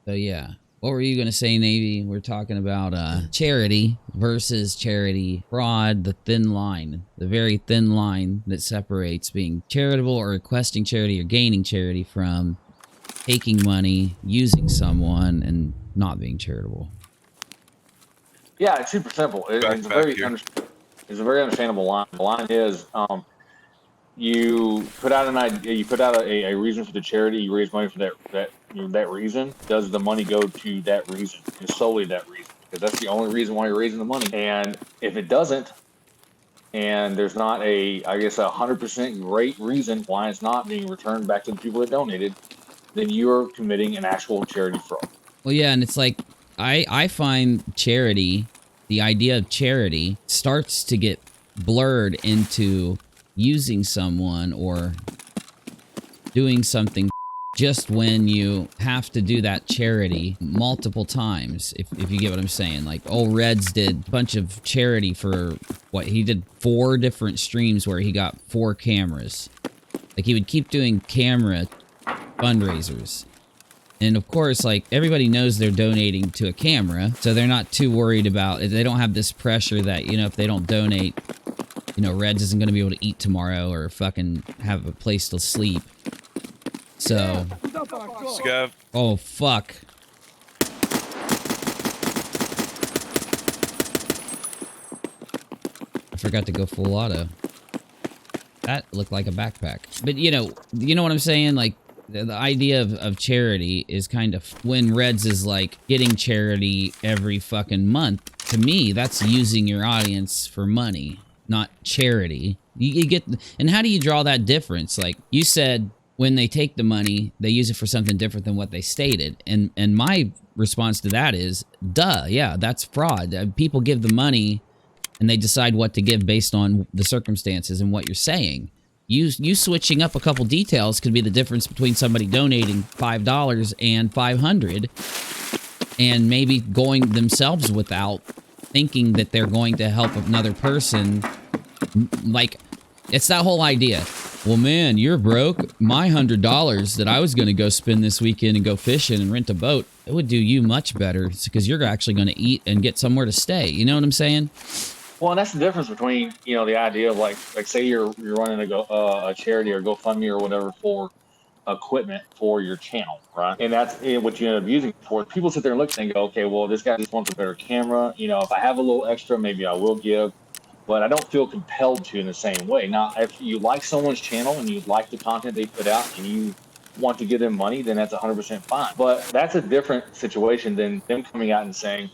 So yeah. What were you going to say, Navy? We're talking about charity versus charity fraud, the thin line, the very thin line that separates being charitable or requesting charity or gaining charity from taking money, using someone, and not being charitable. Yeah, it's super simple. It's a very understandable line. The line is you put out an idea, you put out a reason for the charity, you raise money for that reason. Does the money go to that reason and solely that reason? Because that's the only reason why you're raising the money. And if it doesn't, and there's not I guess 100% great reason why it's not being returned back to the people that donated, then you're committing an actual charity fraud. Well, yeah, and it's like I find charity, the idea of charity, starts to get blurred into using someone or doing something just when you have to do that charity multiple times, if you get what I'm saying. Like, old Reds did a bunch of charity for, what, he did 4 different streams where he got 4 cameras. Like, he would keep doing camera fundraisers. And of course, like, everybody knows they're donating to a camera, so they're not too worried about it. They don't have this pressure that, you know, if they don't donate, you know, Reds isn't going to be able to eat tomorrow or fucking have a place to sleep. So... Scav. Oh, fuck. I forgot to go full auto. That looked like a backpack. But, you know what I'm saying? Like, the idea of charity is kind of, when Reds is like getting charity every fucking month, to me that's using your audience for money, not charity. You get, and how do you draw that difference? Like you said, when they take the money, they use it for something different than what they stated, and my response to that is, duh, yeah, that's fraud. People give the money and they decide what to give based on the circumstances and what you're saying. You switching up a couple details could be the difference between somebody donating $5 and $500 and maybe going themselves without, thinking that they're going to help another person. Like, it's that whole idea. Well, man, you're broke. My $100 that I was going to go spend this weekend and go fishing and rent a boat, it would do you much better because you're actually going to eat and get somewhere to stay. You know what I'm saying? Well, and that's the difference between, you know, the idea of like say you're running a charity or GoFundMe or whatever for equipment for your channel, right? And that's what you end up using it for. People sit there and look and go, okay, well, this guy just wants a better camera. You know, if I have a little extra, maybe I will give, but I don't feel compelled to in the same way. Now, if you like someone's channel and you like the content they put out and you want to give them money, then that's 100% fine. But that's a different situation than them coming out and saying,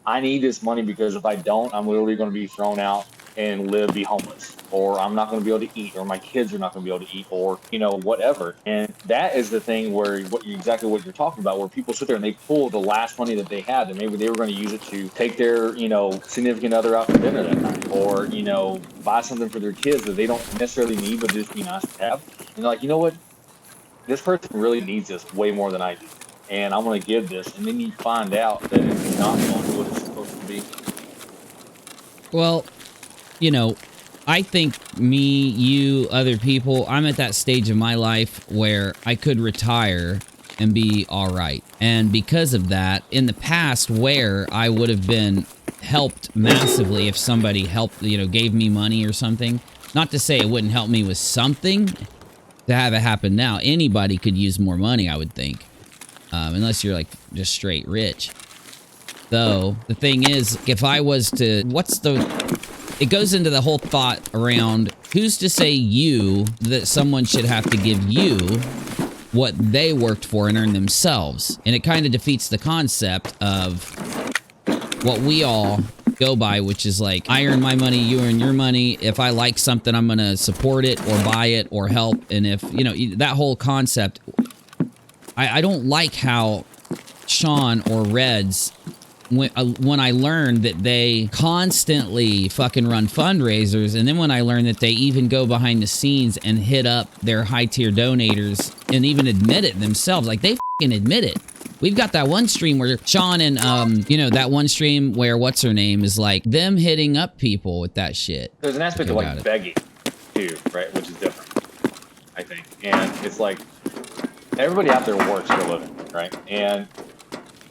I need this money because if I don't, I'm literally going to be thrown out and be homeless, or I'm not going to be able to eat, or my kids are not going to be able to eat, or, you know, whatever. And that is the thing where exactly what you're talking about, where people sit there and they pull the last money that they had, and maybe they were going to use it to take their, you know, significant other out for dinner that night, or, you know, buy something for their kids that they don't necessarily need, but just be nice to have. And they're like, you know what? This person really needs this way more than I do, and I'm going to give this. And then you find out that it's not going to what it's supposed to be. Well, you know, I think me, you, other people, I'm at that stage of my life where I could retire and be all right. And because of that, in the past, where I would have been helped massively if somebody helped, you know, gave me money or something. Not to say it wouldn't help me with something to have it happen now. Anybody could use more money, I would think. Unless you're like just straight rich. Though, the thing is, if I was to, it goes into the whole thought around who's to say that someone should have to give you what they worked for and earned themselves. And it kind of defeats the concept of what we all go by, which is like, I earn my money, you earn your money. If I like something, I'm going to support it or buy it or help. And if, you know, that whole concept, I don't like how Shawn or Reds, when I learned that they constantly fucking run fundraisers, and then when I learned that they even go behind the scenes and hit up their high-tier donators and even admit it themselves, like they fucking admit it. We've got that one stream where Shawn and, you know, that one stream where what's her name is like them hitting up people with that shit. There's an aspect of like begging too, right? Which is different, I think. And it's like everybody out there works for a living, right? And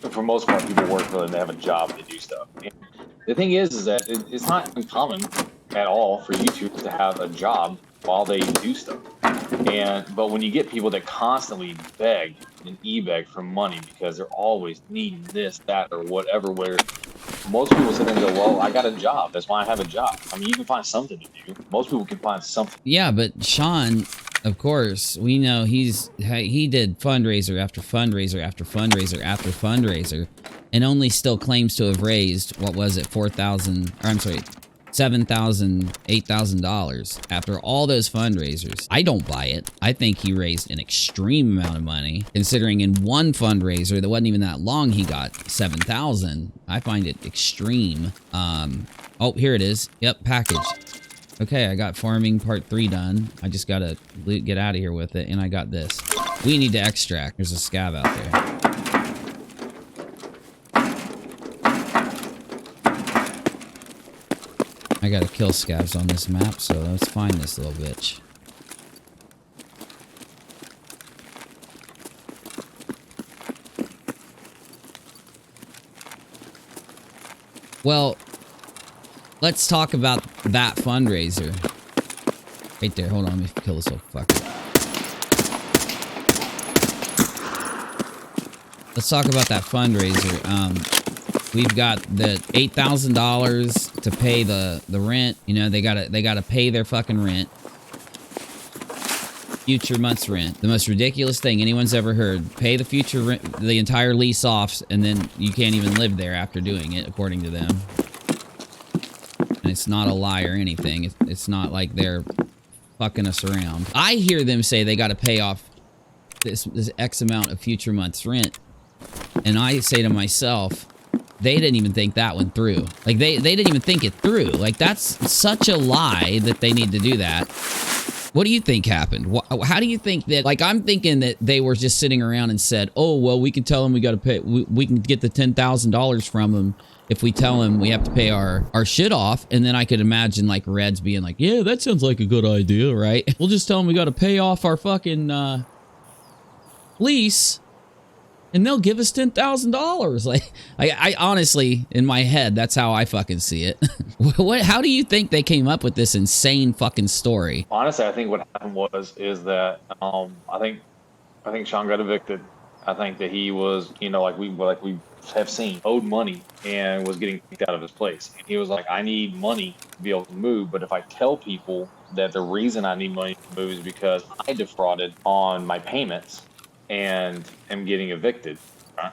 for most part, people work for them. They have a job. They do stuff. And the thing is that it's not uncommon at all for YouTubers to have a job while they do stuff. But when you get people that constantly beg and e-beg for money because they're always needing this, that, or whatever, where most people sit there and go, well, I got a job. That's why I have a job. I mean, you can find something to do. Most people can find something. Yeah, but Shawn, of course, we know he did fundraiser after fundraiser after fundraiser after fundraiser, and only still claims to have raised, what was it, $7,000, $8,000 after all those fundraisers. I don't buy it. I think he raised an extreme amount of money, considering in one fundraiser that wasn't even that long, he got $7,000. I find it extreme. Oh, here it is. Yep, package. Okay, I got farming part 3 done. I just gotta get out of here with it, and I got this. We need to extract. There's a scav out there. I gotta kill scavs on this map, so let's find this little bitch. Well, let's talk about that fundraiser. Right there, hold on, let me kill this little fucker. Let's talk about that fundraiser. We've got the $8,000 to pay the rent. You know, they gotta pay their fucking rent. Future month's rent. The most ridiculous thing anyone's ever heard. Pay the future rent, the entire lease off, and then you can't even live there after doing it, according to them. And it's not a lie or anything. It's not like they're fucking us around. I hear them say they gotta pay off this X amount of future month's rent. And I say to myself, they didn't even think that one through. Like, they didn't even think it through. Like, that's such a lie that they need to do that. What do you think happened? How do you think that... Like, I'm thinking that they were just sitting around and said, oh, well, we can tell them we got to pay... We can get the $10,000 from them if we tell them we have to pay our shit off. And then I could imagine, like, Reds being like, yeah, that sounds like a good idea, right? We'll just tell them we got to pay off our fucking lease, and they'll give us $10,000. Like, I honestly, in my head, that's how I fucking see it. How do you think they came up with this insane fucking story? Honestly, I think what happened is that I think Shawn got evicted. I think that he was, you know, like we have seen, owed money and was getting kicked out of his place. And he was like, I need money to be able to move, but if I tell people that the reason I need money to move is because I defrauded on my payments and am getting evicted, right,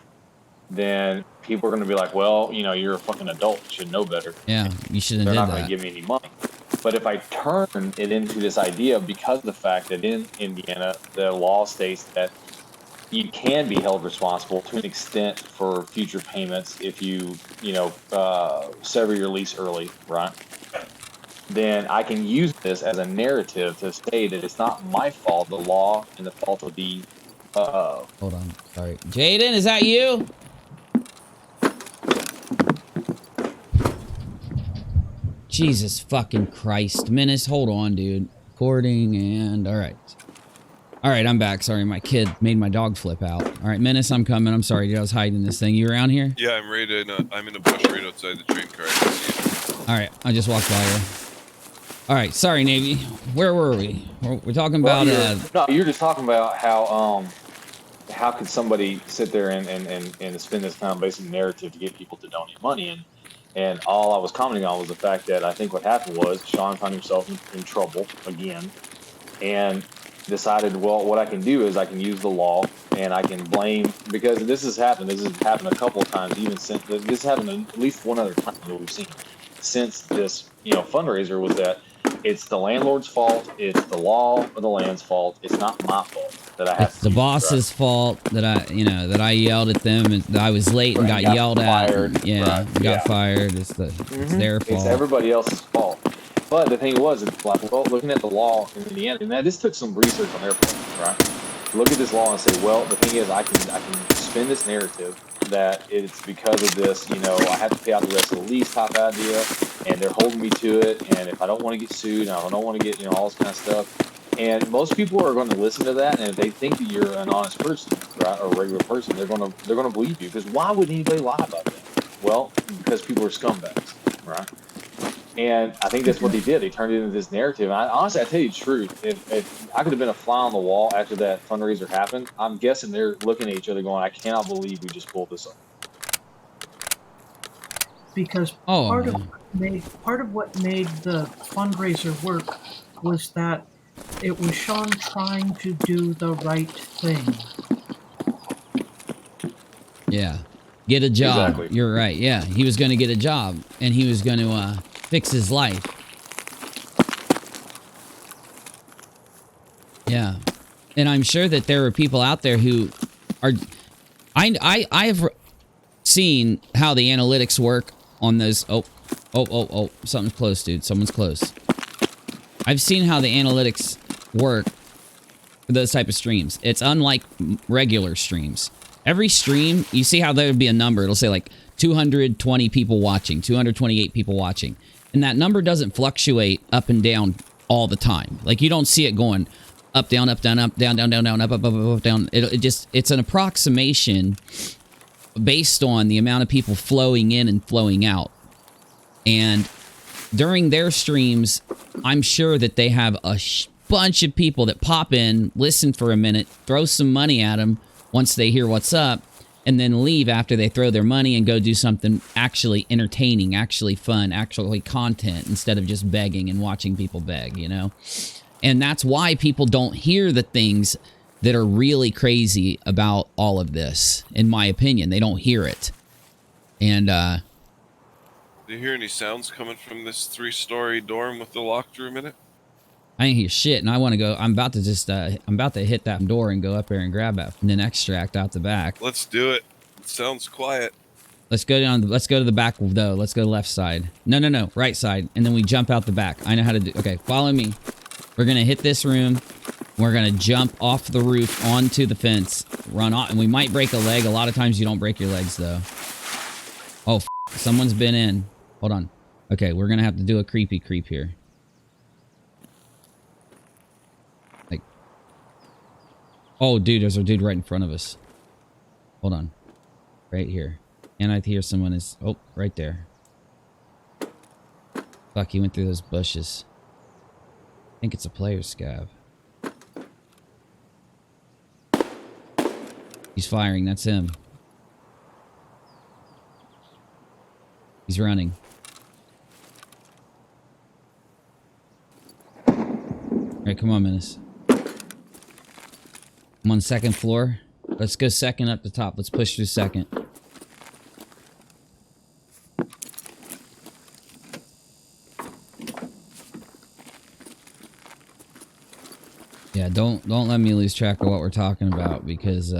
then people are going to be like, well, you know, you're a fucking adult. You should know better. Yeah, you shouldn't have did that. They're not going to give me any money. But if I turn it into this idea, because of the fact that in Indiana, the law states that you can be held responsible to an extent for future payments if you sever your lease early, right? Then I can use this as a narrative to say that it's not my fault, the law, and the fault of the... Hold on, sorry. Jaden, is that you? Jesus fucking Christ. Menace, hold on, dude. Recording and... Alright. Alright, I'm back. Sorry, my kid made my dog flip out. Alright, Menace, I'm coming. I'm sorry, dude. I was hiding this thing. You around here? Yeah, I'm right in I'm in a bush right outside the train car. I can see you. Alright, I just walked by you. Alright, sorry, Navy. Where were we? We're talking about... No, you're just talking about how could somebody sit there and spin this kind of basic narrative to get people to donate money. And all I was commenting on was the fact that I think what happened was Shawn found himself in trouble again and decided, well, what I can do is I can use the law and I can blame, because this has happened a couple of times, even since this happened at least one other time that we've seen since this fundraiser, was that it's the landlord's fault, it's the law of the land's fault, it's not my fault that I have it's the boss's fault that I yelled at them and that I was late and got yelled fired, at. Yeah, right. got fired. It's their fault. It's everybody else's fault. But the thing was, it's like, well, looking at the law in Indiana, and this took some research on their part, right? Look at this law and say, well, the thing is, I can spin this narrative that it's because of this, I have to pay out the rest of the lease type idea, and they're holding me to it, and if I don't want to get sued, and I don't want to get, all this kind of stuff, And most people are going to listen to that, and if they think that you're an honest person, right, or a regular person, they're gonna believe you. Because why would anybody lie about that? Well, because people are scumbags, right? And I think that's what they did. They turned it into this narrative. And honestly, I tell you the truth, if I could have been a fly on the wall after that fundraiser happened, I'm guessing they're looking at each other going, "I cannot believe we just pulled this off." Because Oh, part of what made the fundraiser work was that it was Shawn trying to do the right thing. yeah. Get a job. Exactly. You're right. Yeah, he was going to get a job, and he was going to fix his life. Yeah, and I'm sure that there are people out there who are. I have seen how the analytics work on those. Oh! Something's close, dude. Someone's close. I've seen how the analytics work for those type of streams. It's unlike regular streams. Every stream, you see how there would be a number. It'll say like 220 people watching, 228 people watching. And that number doesn't fluctuate up and down all the time. Like you don't see it going up, down, up, down, up, down, down, down, down, up, down. It's an approximation based on the amount of people flowing in and flowing out. And during their streams, I'm sure that they have a bunch of people that pop in, listen for a minute, throw some money at them once they hear what's up, and then leave after they throw their money and go do something actually entertaining, actually fun, actually content, instead of just begging and watching people beg, you know? And that's why people don't hear the things that are really crazy about all of this, in my opinion. They don't hear it. And, Do you hear any sounds coming from this 3-story dorm with the locked room in it? I ain't hear shit, and I want to go. I'm about to just, I'm about to hit that door and go up there and grab that and then extract out the back. Let's do it. It sounds quiet. Let's go down. Let's go to the back though. Let's go left side. No, right side, and then we jump out the back. I know how to do. Okay, follow me. We're gonna hit this room. We're gonna jump off the roof onto the fence, run off, and we might break a leg. A lot of times you don't break your legs though. Oh, someone's been in. Hold on. Okay, we're gonna have to do a creepy creep here. Like, oh, dude, there's a dude right in front of us. Hold on, right here. And I hear someone is. Oh, right there. Fuck, he went through those bushes. I think it's a player scav. He's firing. That's him. He's running. Alright, come on, Menace. I'm on second floor. Let's go second up the top. Let's push through second. Yeah, don't let me lose track of what we're talking about, because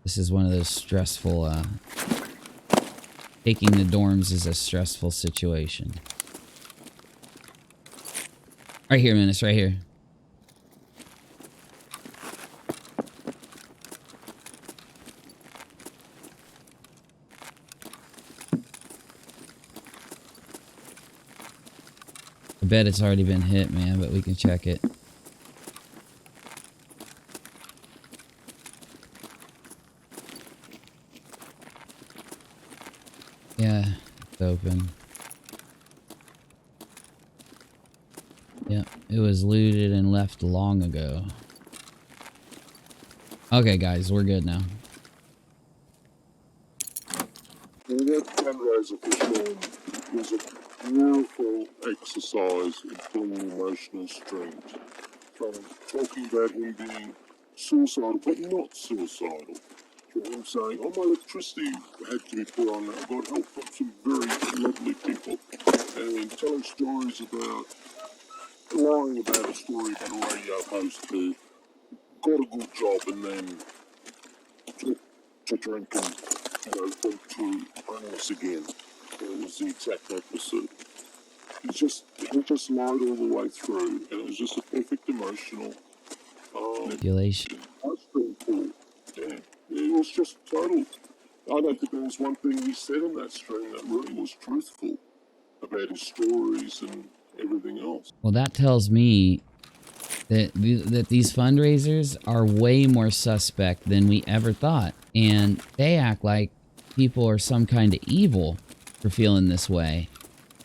this is one of those stressful taking the dorms is a stressful situation. Right here, Menace, right here. I bet it's already been hit, man, but we can check it. Yeah, it's open. Yep, it was looted and left long ago. Okay, guys, we're good now. And that fundraiser for Shawn was a powerful exercise in pulling emotional strings. From talking about him being suicidal, but not suicidal. From him saying, oh, my electricity had to be put on. I got help from some very lovely people. And telling stories about, lying about a story about a radio host who got a good job and then took to drink and, went to homeless again. It was the exact opposite. He just lied all the way through, and it was just a perfect emotional Manipulation. pool. Yeah, it was just total. I don't think there was one thing he said in that stream that really was truthful about his stories and everything else. Well, that tells me that these fundraisers are way more suspect than we ever thought. And they act like people are some kind of evil for feeling this way.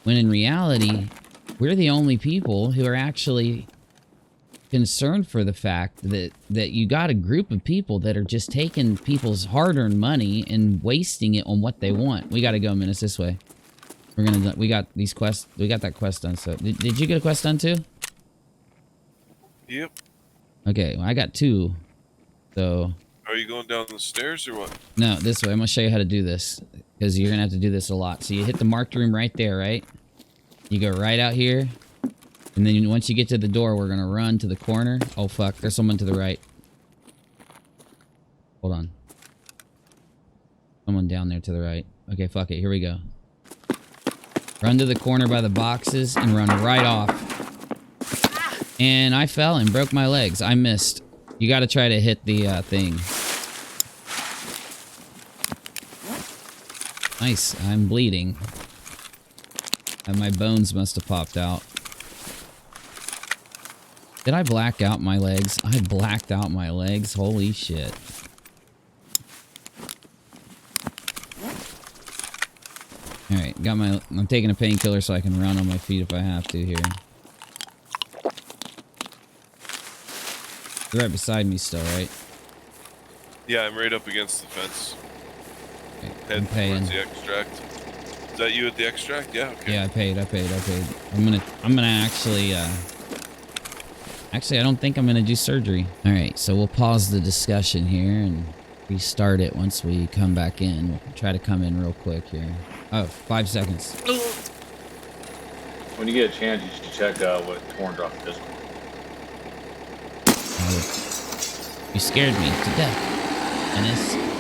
When in reality, we're the only people who are actually concerned for the fact that you got a group of people that are just taking people's hard-earned money and wasting it on what they want. We got to go, Menace, this way. We got these quests. We got that quest done. So did you get a quest done too? Yep. Okay, well, I got 2. So. Are you going down the stairs or what? No, this way. I'm gonna show you how to do this because you're gonna have to do this a lot. So you hit the marked room right there, right? You go right out here, and then once you get to the door, we're gonna run to the corner. Oh fuck! There's someone to the right. Hold on. Someone down there to the right. Okay, fuck it. Here we go. Run to the corner by the boxes and run right off. And I fell and broke my legs. I missed. You gotta try to hit the thing. Nice. I'm bleeding. And my bones must have popped out. Did I black out my legs? I blacked out my legs. Holy shit. Alright, got my... I'm taking a painkiller so I can run on my feet if I have to here. You're right beside me still, right? Yeah, I'm right up against the fence. Okay, Head towards the extract. Is that you at the extract? Yeah, okay. Yeah, I paid. I'm gonna actually, actually, I don't think I'm gonna do surgery. Alright, so we'll pause the discussion here and restart it once we come back in. We'll try to come in real quick here. Oh, 5 seconds. When you get a chance, you should check what Torn dropped this one. You scared me to death, Ennis.